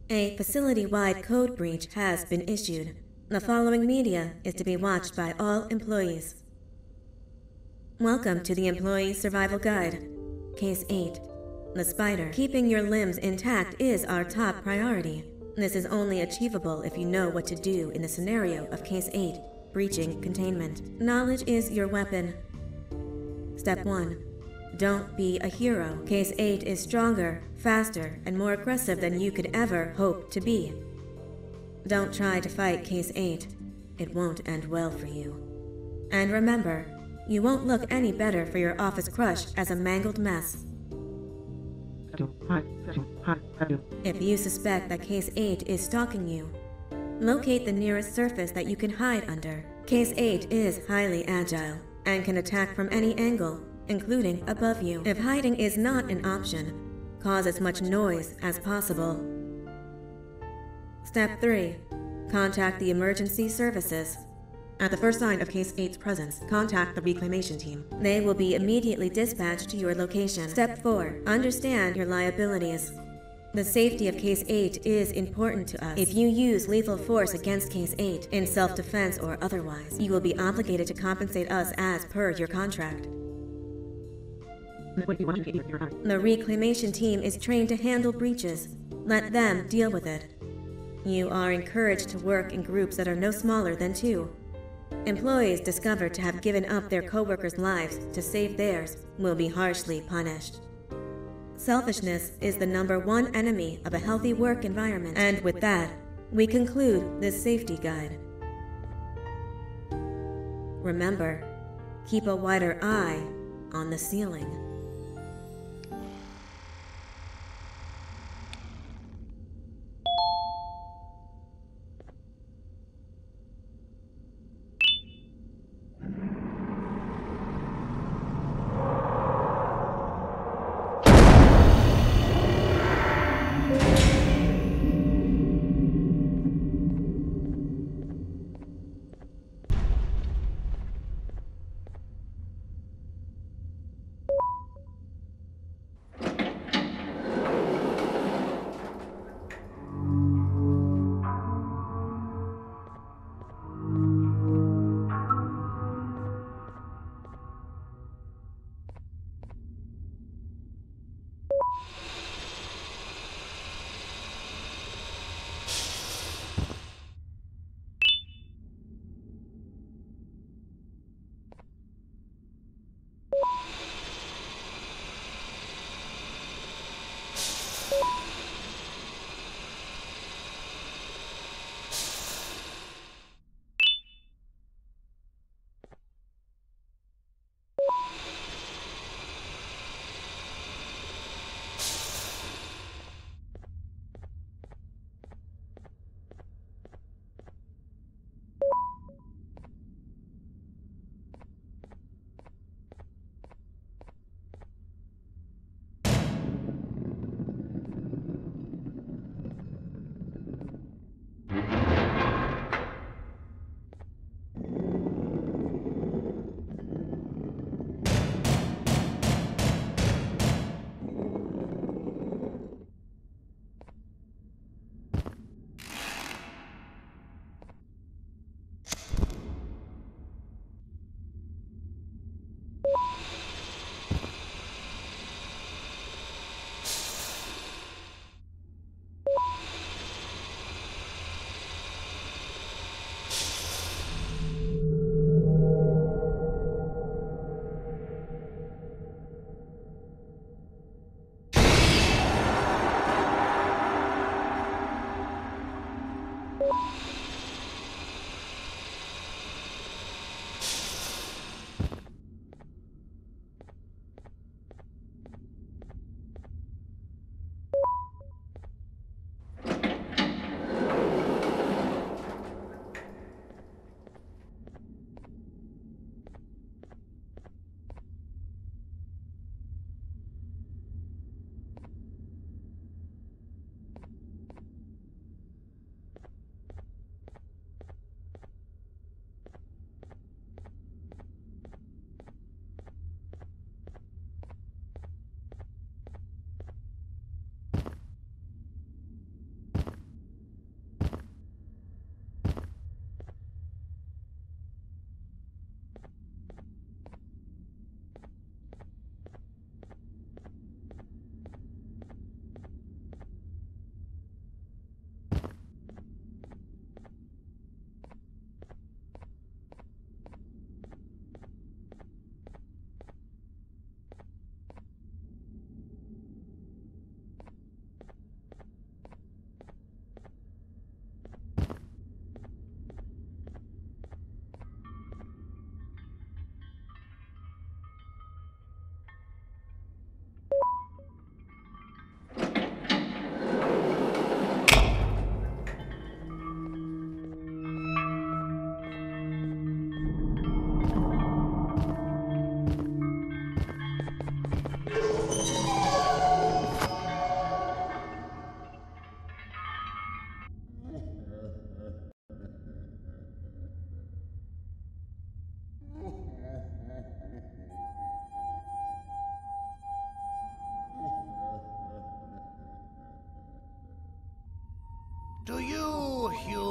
A facility-wide code breach has been issued. The following media is to be watched by all employees. Welcome to the Employee Survival Guide. Case 8. The spider. Keeping your limbs intact is our top priority. This is only achievable if you know what to do in the scenario of Case 8, breaching containment. Knowledge is your weapon. Step 1. Don't be a hero. Case 8 is stronger, faster, and more aggressive than you could ever hope to be. Don't try to fight Case 8. It won't end well for you. And remember, you won't look any better for your office crush as a mangled mess. If you suspect that Case 8 is stalking you, locate the nearest surface that you can hide under. Case 8 is highly agile and can attack from any angle, including above you. If hiding is not an option, cause as much noise as possible. Step 3. Contact the emergency services. At the first sign of Case 8's presence, contact the reclamation team. They will be immediately dispatched to your location. Step 4. Understand your liabilities. The safety of Case 8 is important to us. If you use lethal force against Case 8, in self-defense or otherwise, you will be obligated to compensate us as per your contract. The reclamation team is trained to handle breaches. Let them deal with it. You are encouraged to work in groups that are no smaller than 2. Employees discovered to have given up their co-workers' lives to save theirs will be harshly punished. Selfishness is the #1 enemy of a healthy work environment. And with that, we conclude this safety guide. Remember, keep a wider eye on the ceiling.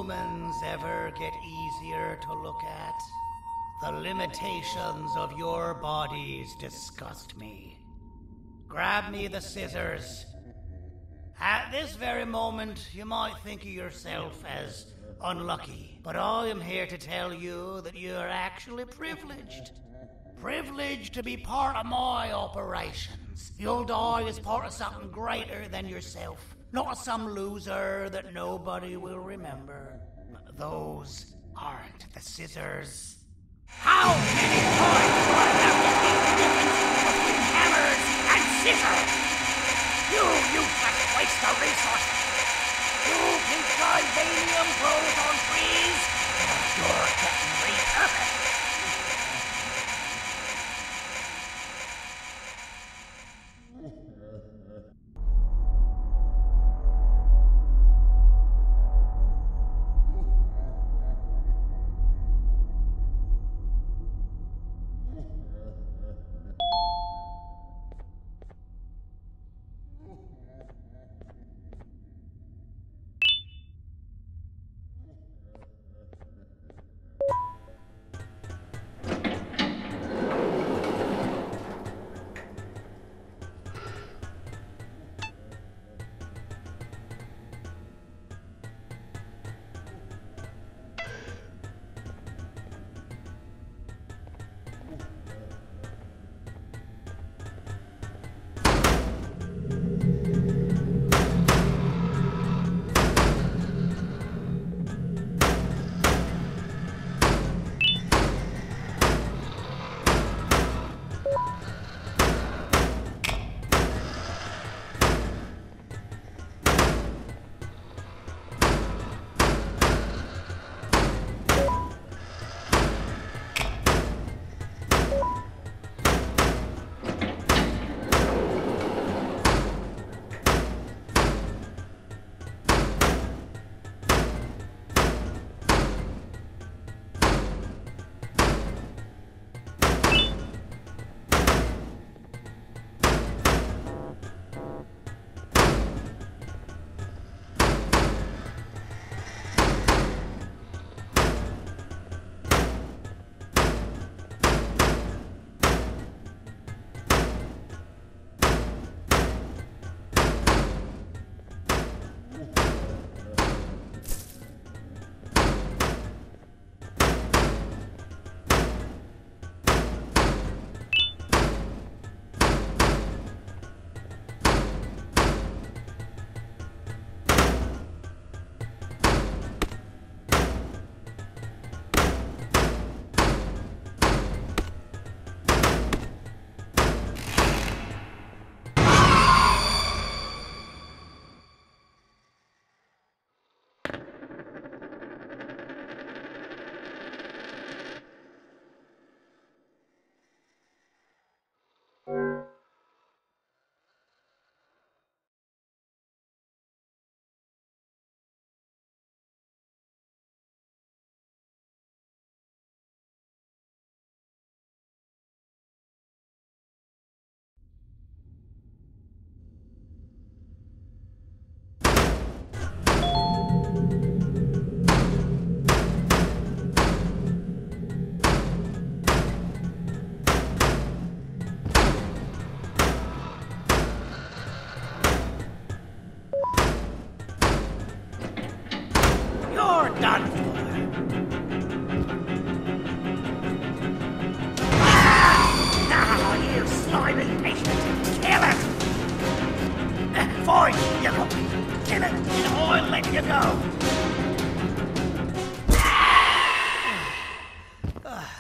humans ever get easier to look at? The limitations of your bodies disgust me. Grab me the scissors. At this very moment, you might think of yourself as unlucky, but I am here to tell you that you are actually privileged. Privileged to be part of my operations. You'll die as part of something greater than yourself, not as some loser that nobody will remember. Those aren't the scissors. How many times do I have to make the difference between hammers and scissors? You useless waste of resources! You think titanium grows on trees? You're getting repurposed!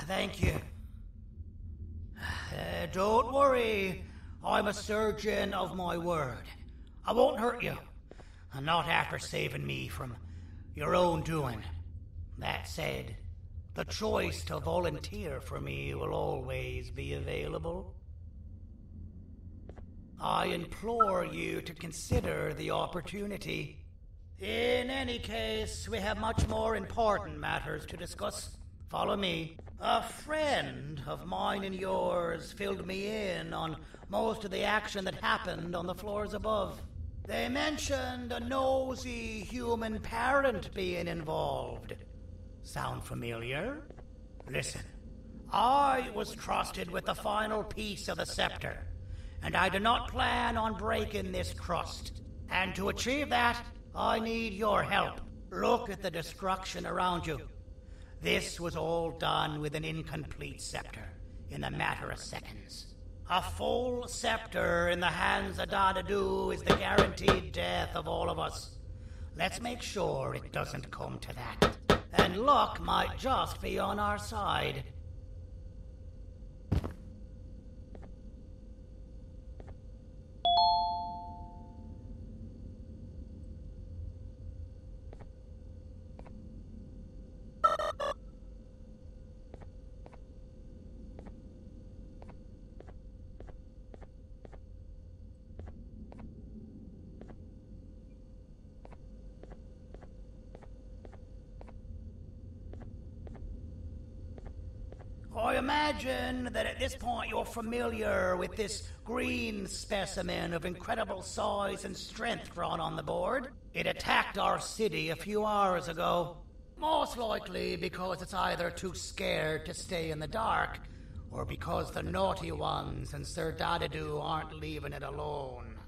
Thank you. Don't worry. I'm a surgeon of my word. I won't hurt you. Not after saving me from your own doing. That said, the choice to volunteer for me will always be available. I implore you to consider the opportunity. In any case, we have much more important matters to discuss. Follow me. A friend of mine and yours filled me in on most of the action that happened on the floors above. They mentioned a nosy human parent being involved. Sound familiar? Listen, I was trusted with the final piece of the scepter, and I do not plan on breaking this trust. And to achieve that, I need your help. Look at the destruction around you. This was all done with an incomplete scepter in a matter of seconds. A full scepter in the hands of Dadadu is the guaranteed death of all of us. Let's make sure it doesn't come to that. And luck might just be on our side. I imagine that at this point you're familiar with this green specimen of incredible size and strength drawn on the board. It attacked our city a few hours ago. Most likely because it's either too scared to stay in the dark, or because the naughty ones and Sir Dadadu aren't leaving it alone.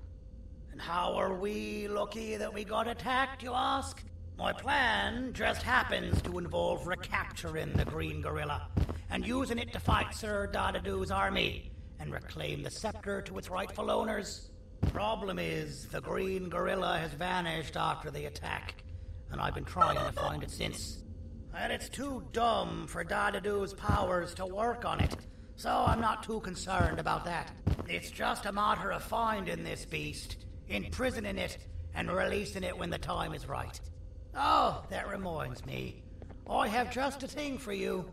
And how are we lucky that we got attacked, you ask? My plan just happens to involve recapturing the green gorilla and using it to fight Sir Dadadu's army and reclaim the scepter to its rightful owners. Problem is, the green gorilla has vanished after the attack, and I've been trying to find it since. And it's too dumb for Dadadu's powers to work on it, so I'm not too concerned about that. It's just a matter of finding this beast, imprisoning it, and releasing it when the time is right. Oh, that reminds me. I have just a thing for you.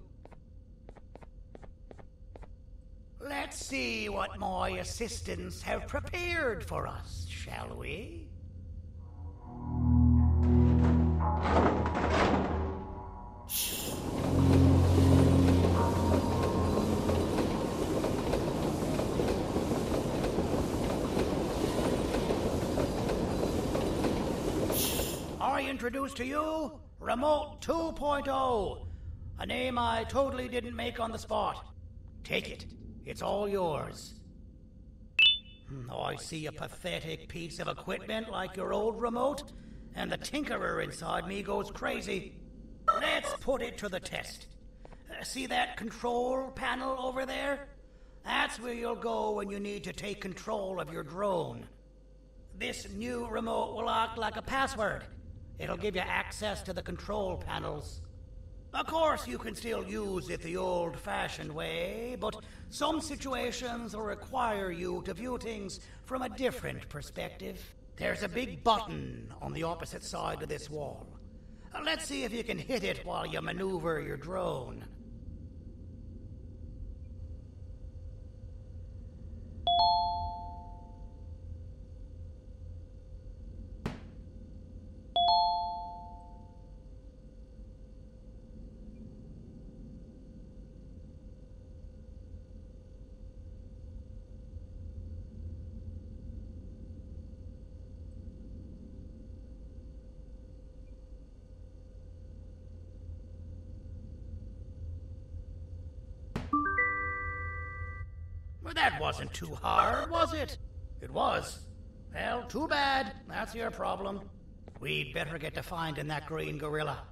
Let's see what my assistants have prepared for us, shall we? I introduce to you Remote 2.0, a name I totally didn't make on the spot. Take it. It's all yours. I see a pathetic piece of equipment like your old remote, and the tinkerer inside me goes crazy. Let's put it to the test. See that control panel over there? That's where you'll go when you need to take control of your drone. This new remote will act like a password. It'll give you access to the control panels. Of course, you can still use it the old-fashioned way, but some situations will require you to view things from a different perspective. There's a big button on the opposite side of this wall. Let's see if you can hit it while you maneuver your drone. Well, that wasn't too hard, was it? It was. Well, too bad. That's your problem. We'd better get to finding that green gorilla.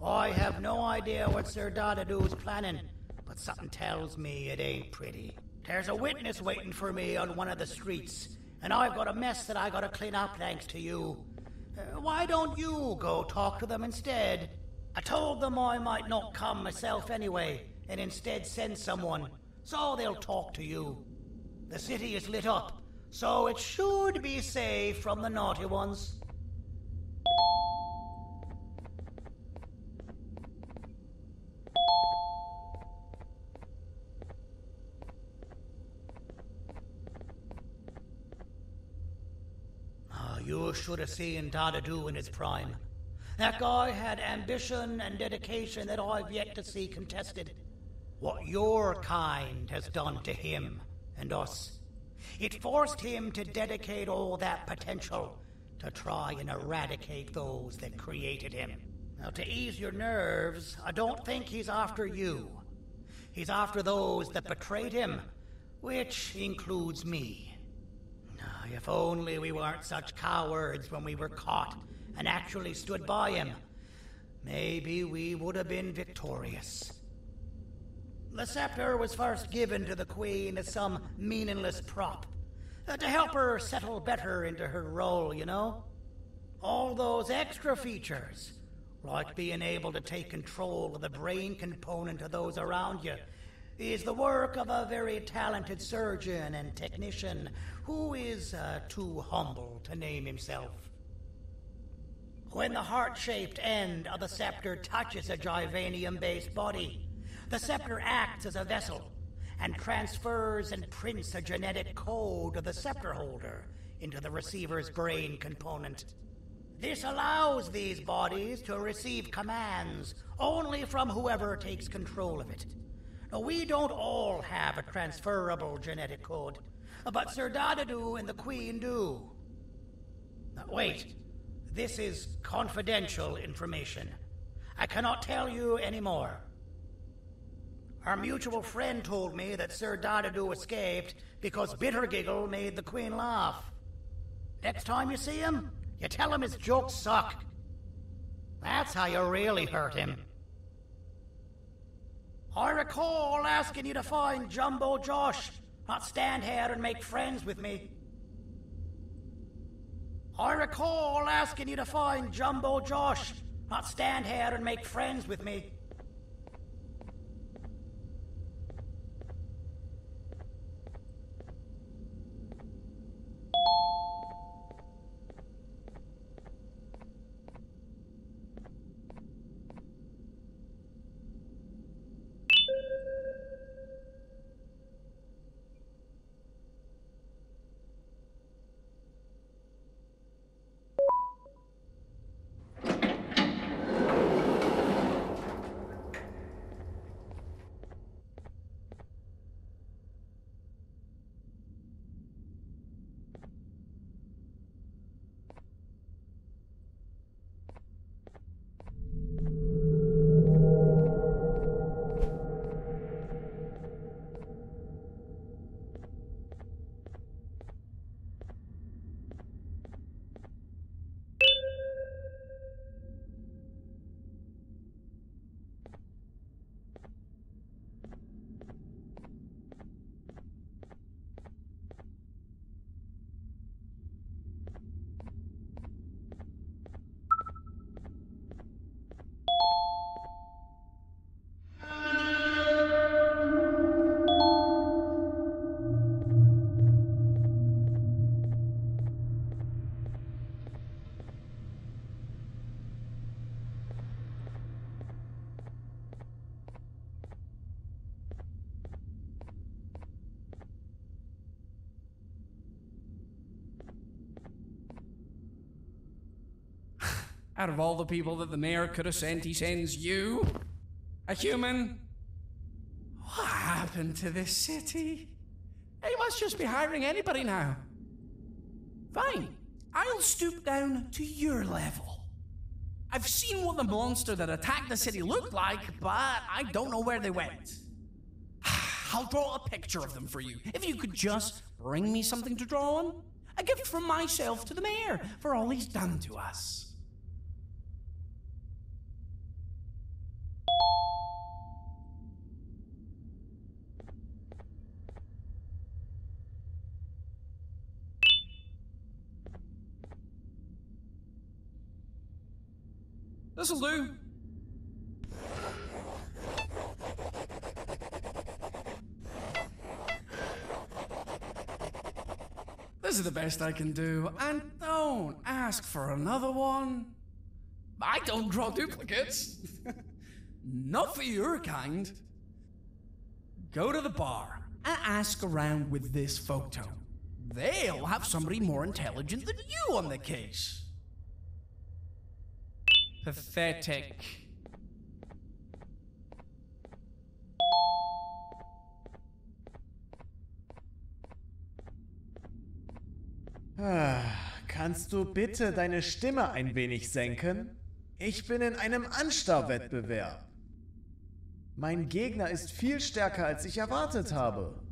I have no idea what Sir Dadadu's planning, but something tells me it ain't pretty. There's a witness waiting for me on one of the streets, and I've got a mess that I gotta clean up thanks to you. Why don't you go talk to them instead? I told them I might not come myself anyway, and instead send someone, so they'll talk to you. The city is lit up, so it should be safe from the naughty ones. You should have seen Dadadu in his prime. That guy had ambition and dedication that I've yet to see contested. What your kind has done to him and us. It forced him to dedicate all that potential to try and eradicate those that created him. Now, to ease your nerves, I don't think he's after you. He's after those that betrayed him, which includes me. If only we weren't such cowards when we were caught and actually stood by him, maybe we would have been victorious. The scepter was first given to the Queen as some meaningless prop, to help her settle better into her role, you know? All those extra features, like being able to take control of the brain component of those around you, is the work of a very talented surgeon and technician who is too humble to name himself. When the heart-shaped end of the scepter touches a Givanium-based body, the scepter acts as a vessel and transfers and prints a genetic code of the scepter holder into the receiver's brain component. This allows these bodies to receive commands only from whoever takes control of it. Now, we don't all have a transferable genetic code, but Sir Dadadu and the Queen do. Now, wait, this is confidential information. I cannot tell you any more. Our mutual friend told me that Sir Dadadu escaped because Bittergiggle made the Queen laugh. Next time you see him, you tell him his jokes suck. That's how you really hurt him. I recall asking you to find Jumbo Josh, not stand here and make friends with me. I recall asking you to find Jumbo Josh, not stand here and make friends with me. Out of all the people that the mayor could have sent, he sends you? A human? What happened to this city? He must just be hiring anybody now. Fine, I'll stoop down to your level. I've seen what the monster that attacked the city looked like, but I don't know where they went. I'll draw a picture of them for you, if you could just bring me something to draw on. A gift from myself to the mayor for all he's done to us. This'll do. This is the best I can do, and don't ask for another one. I don't draw duplicates. Not for your kind. Go to the bar and ask around with this photo. They'll have somebody more intelligent than you on the case. Pathetic. Kannst du bitte deine Stimme ein wenig senken? Ich bin in einem Anstarrwettbewerb. Mein Gegner ist viel stärker, als ich erwartet habe.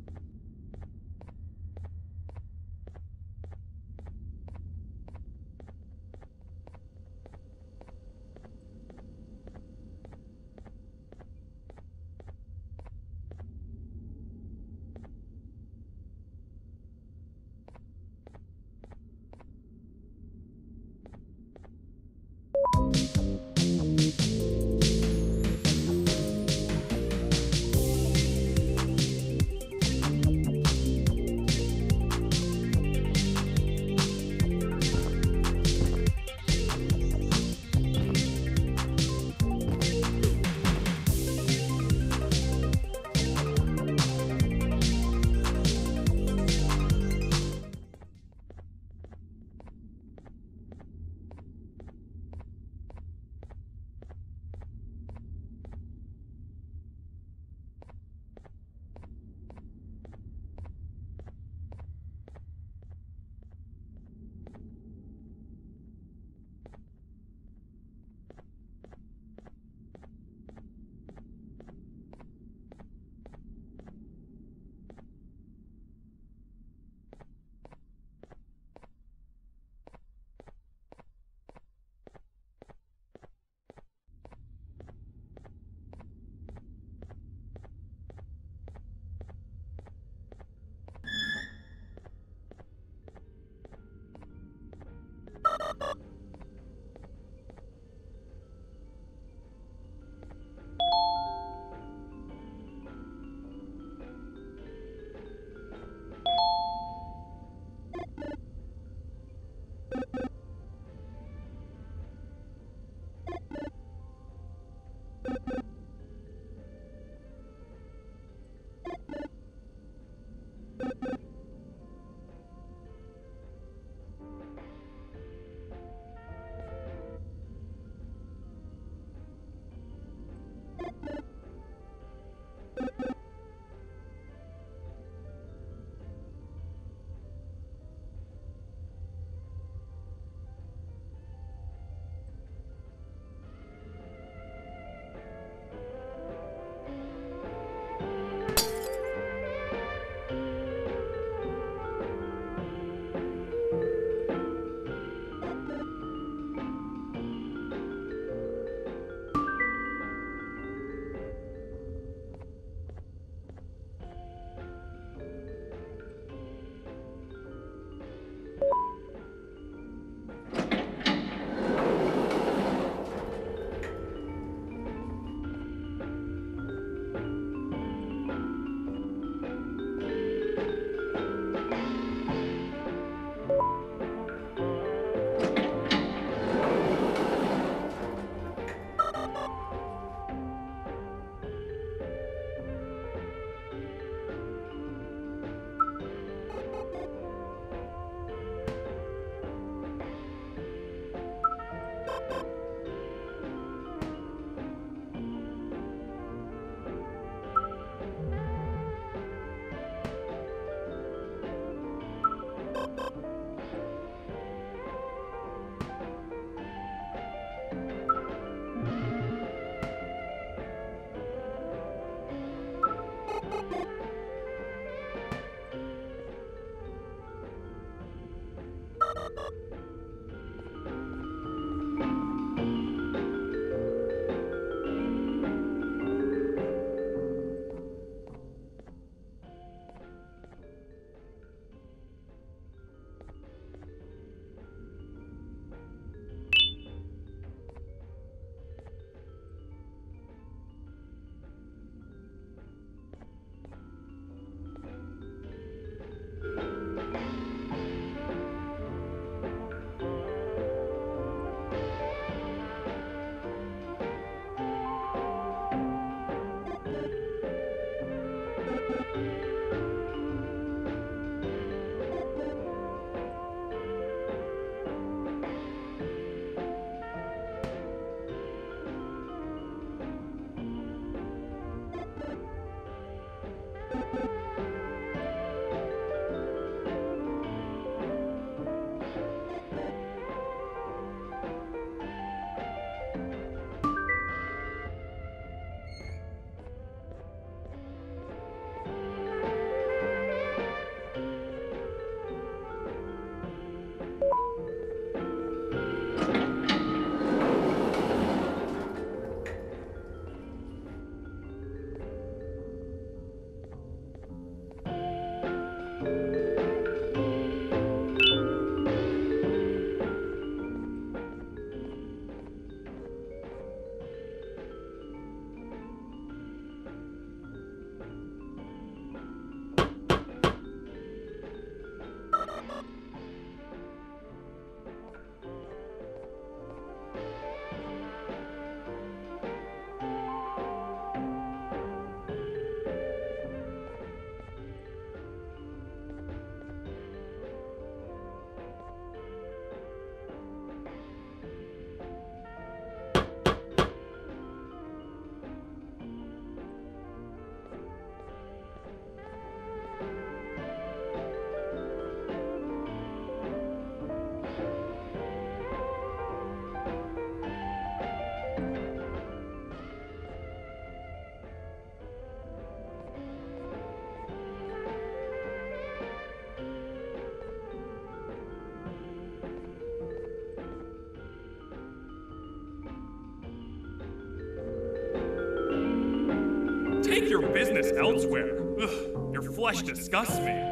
your business elsewhere. Ugh, your flesh disgusts me.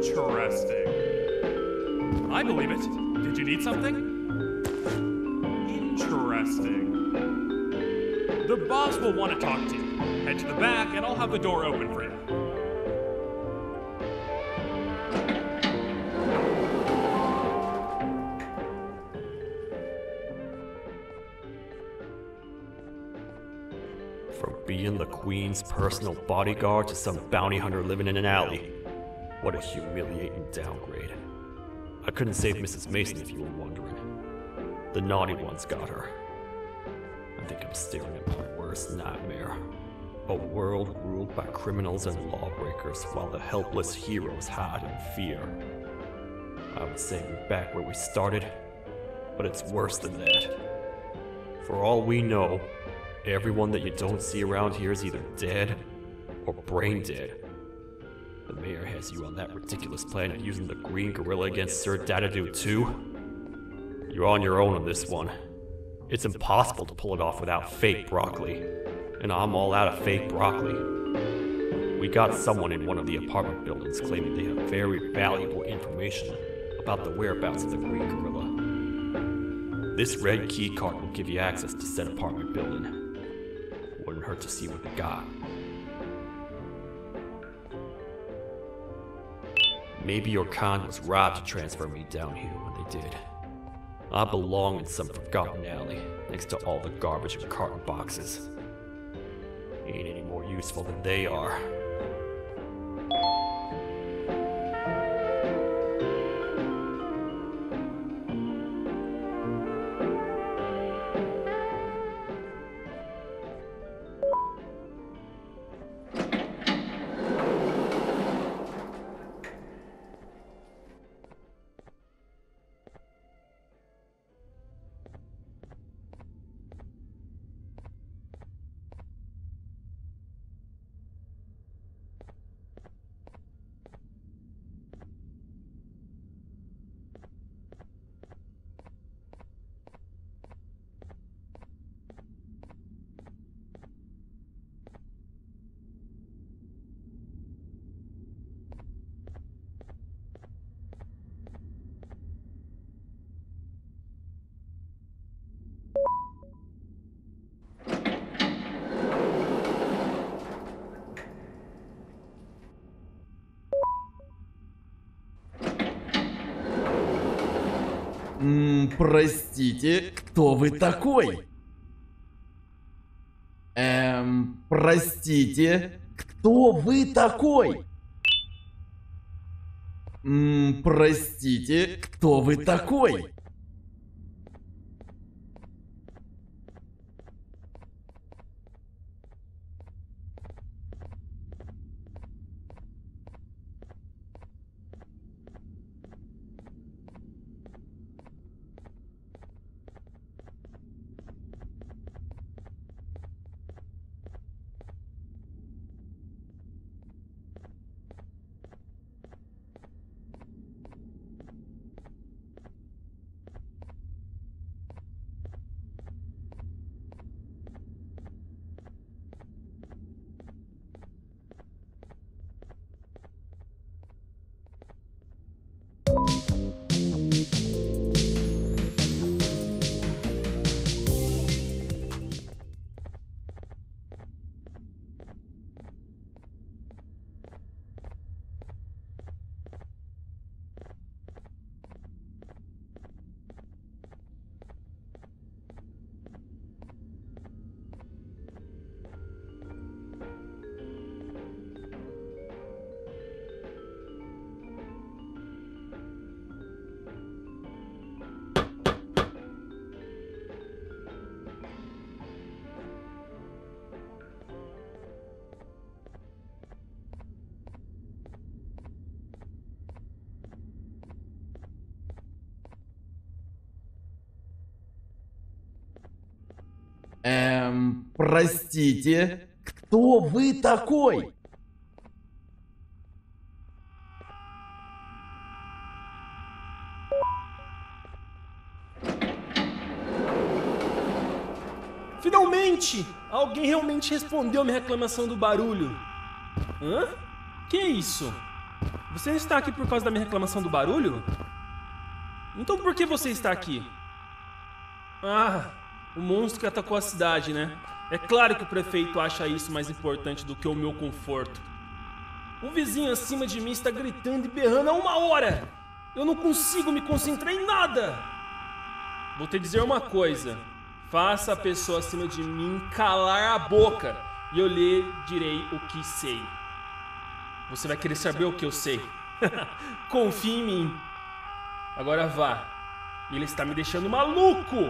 Interesting. I believe it. Did you need something? Interesting. The boss will want to talk to you. Head to the back and I'll have the door open for you. From being the Queen's personal bodyguard to some bounty hunter living in an alley. What a humiliating downgrade. I couldn't save Mrs. Mason if you were wondering. The naughty ones got her. I think I'm staring at my worst nightmare. A world ruled by criminals and lawbreakers while the helpless heroes hide in fear. I would say we're back where we started, but it's worse than that. For all we know, everyone that you don't see around here is either dead or brain dead. The mayor has you on that ridiculous plan of using the green gorilla against Sir Dadadoo too? You're on your own on this one. It's impossible to pull it off without fake broccoli. And I'm all out of fake broccoli. We got someone in one of the apartment buildings claiming they have very valuable information about the whereabouts of the green gorilla. This red key card will give you access to said apartment building. Wouldn't hurt to see what they got. Maybe your con was robbed to transfer me down here when they did. I belong in some forgotten alley, next to all the garbage and carton boxes. Ain't any more useful than they are. Простите, кто вы такой? Простите, кто вы такой? Простите, кто вы такой? Простите, кто вы такой? Finalmente! Alguém realmente respondeu minha reclamação do barulho. Hã? Que é isso? Você está aqui por causa da minha reclamação do barulho? Então por que você está aqui? Ah, o monstro que atacou a cidade, né? É claro que o prefeito acha isso mais importante do que o meu conforto. O vizinho acima de mim está gritando e berrando há 1 hora! Eu não consigo me concentrar em nada! Vou te dizer uma coisa. Faça a pessoa acima de mim calar a boca e eu lhe direi o que sei. Você vai querer saber o que eu sei. Confie em mim. Agora vá. Ele está me deixando maluco!